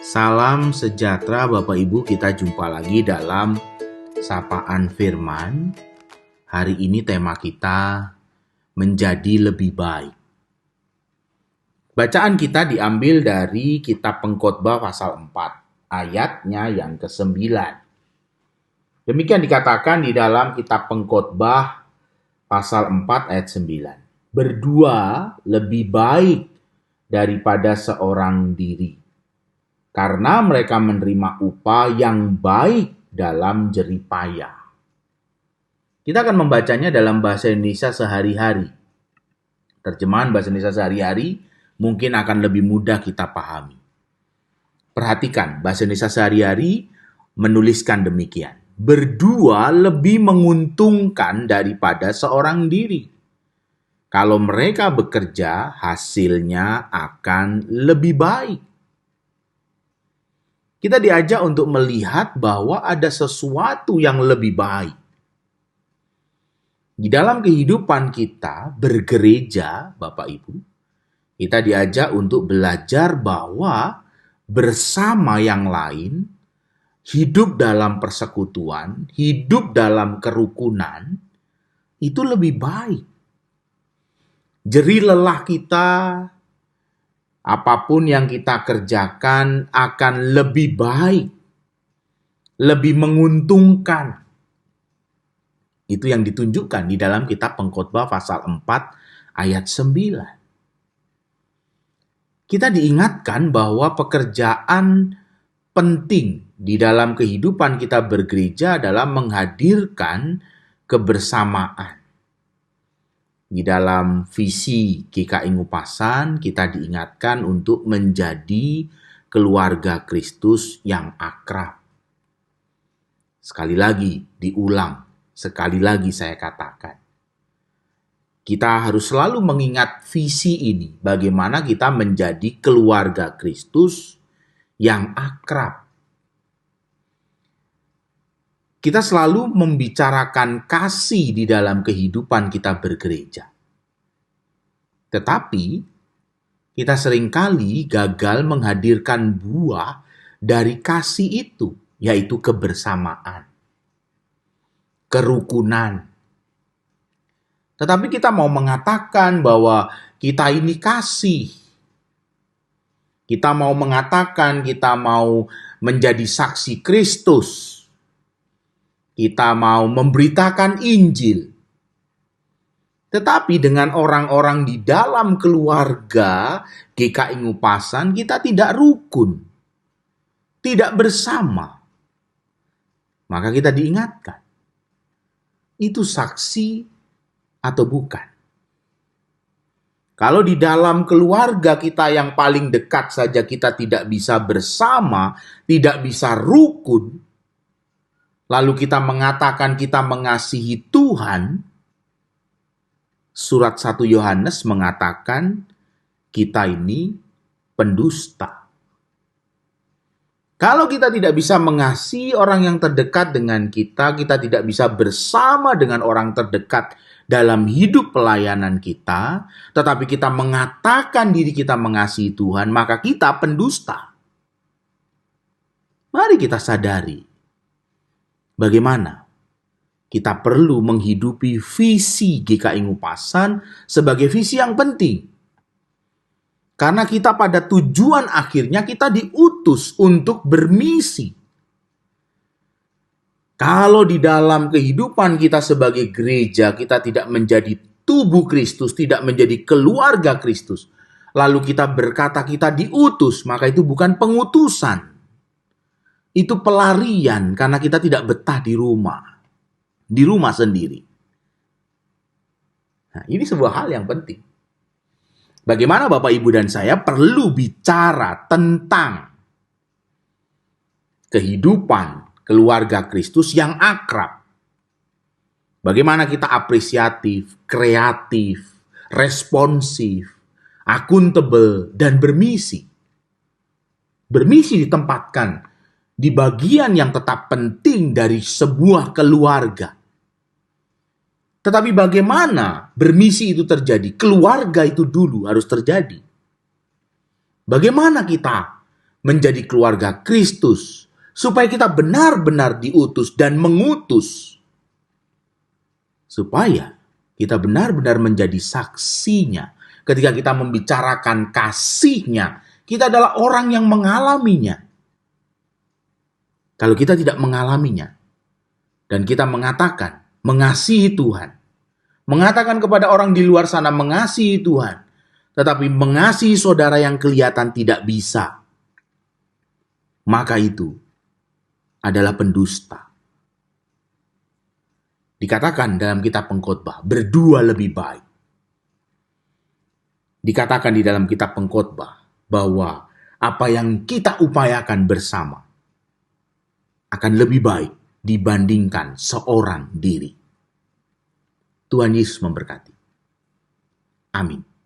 Salam sejahtera Bapak Ibu, kita jumpa lagi dalam Sapaan Firman. Hari ini tema kita menjadi lebih baik. Bacaan kita diambil dari kitab Pengkhotbah pasal 4, ayatnya yang ke-9. Demikian dikatakan di dalam kitab Pengkhotbah pasal 4 ayat 9. Berdua lebih baik daripada seorang diri, karena mereka menerima upah yang baik dalam jerih payah. Kita akan membacanya dalam bahasa Indonesia sehari-hari. Terjemahan bahasa Indonesia sehari-hari mungkin akan lebih mudah kita pahami. Perhatikan, bahasa Indonesia sehari-hari menuliskan demikian. Berdua lebih menguntungkan daripada seorang diri. Kalau mereka bekerja, hasilnya akan lebih baik. Kita diajak untuk melihat bahwa ada sesuatu yang lebih baik. Di dalam kehidupan kita bergereja, Bapak Ibu, kita diajak untuk belajar bahwa bersama yang lain, hidup dalam persekutuan, hidup dalam kerukunan, itu lebih baik. Jerih lelah kita, apapun yang kita kerjakan akan lebih baik, lebih menguntungkan. Itu yang ditunjukkan di dalam kitab Pengkhotbah pasal 4 ayat 9. Kita diingatkan bahwa pekerjaan penting di dalam kehidupan kita bergereja adalah menghadirkan kebersamaan. Di dalam visi GKI Ngupasan, kita diingatkan untuk menjadi keluarga Kristus yang akrab. Sekali lagi, diulang. Sekali lagi saya katakan. Kita harus selalu mengingat visi ini. Bagaimana kita menjadi keluarga Kristus yang akrab. Kita selalu membicarakan kasih di dalam kehidupan kita bergereja. Tetapi, kita seringkali gagal menghadirkan buah dari kasih itu, yaitu kebersamaan, kerukunan. Tetapi kita mau mengatakan bahwa kita ini kasih. Kita mau mengatakan kita mau menjadi saksi Kristus. Kita mau memberitakan Injil. Tetapi dengan orang-orang di dalam keluarga GKI Ngupasan, kita tidak rukun. Tidak bersama. Maka kita diingatkan. Itu saksi atau bukan? Kalau di dalam keluarga kita yang paling dekat saja kita tidak bisa bersama, tidak bisa rukun, lalu kita mengatakan kita mengasihi Tuhan, surat 1 Yohanes mengatakan kita ini pendusta. Kalau kita tidak bisa mengasihi orang yang terdekat dengan kita tidak bisa bersama dengan orang terdekat dalam hidup pelayanan kita, tetapi kita mengatakan diri kita mengasihi Tuhan, maka kita pendusta. Mari kita sadari bagaimana kita perlu menghidupi visi GKI Ngupasan sebagai visi yang penting. Karena kita pada tujuan akhirnya kita diutus untuk bermisi. Kalau di dalam kehidupan kita sebagai gereja, kita tidak menjadi tubuh Kristus, tidak menjadi keluarga Kristus, lalu kita berkata kita diutus, maka itu bukan pengutusan. Itu pelarian karena kita tidak betah di rumah sendiri. Nah, ini sebuah hal yang penting. Bagaimana Bapak, Ibu, dan saya perlu bicara tentang kehidupan keluarga Kristus yang akrab. Bagaimana kita apresiatif, kreatif, responsif, akuntabel, dan bermisi. Bermisi ditempatkan di bagian yang tetap penting dari sebuah keluarga. Tetapi bagaimana bermisi itu terjadi? Keluarga itu dulu harus terjadi. Bagaimana kita menjadi keluarga Kristus, supaya kita benar-benar diutus dan mengutus, supaya kita benar-benar menjadi saksinya. Ketika kita membicarakan kasihnya, kita adalah orang yang mengalaminya. Kalau kita tidak mengalaminya, dan kita mengatakan mengasihi Tuhan, mengatakan kepada orang di luar sana mengasihi Tuhan, tetapi mengasihi saudara yang kelihatan tidak bisa, maka itu adalah pendusta. Dikatakan dalam kitab Pengkhotbah, berdua lebih baik. Dikatakan di dalam kitab Pengkhotbah bahwa apa yang kita upayakan bersama akan lebih baik dibandingkan seorang diri. Tuhan Yesus memberkati. Amin.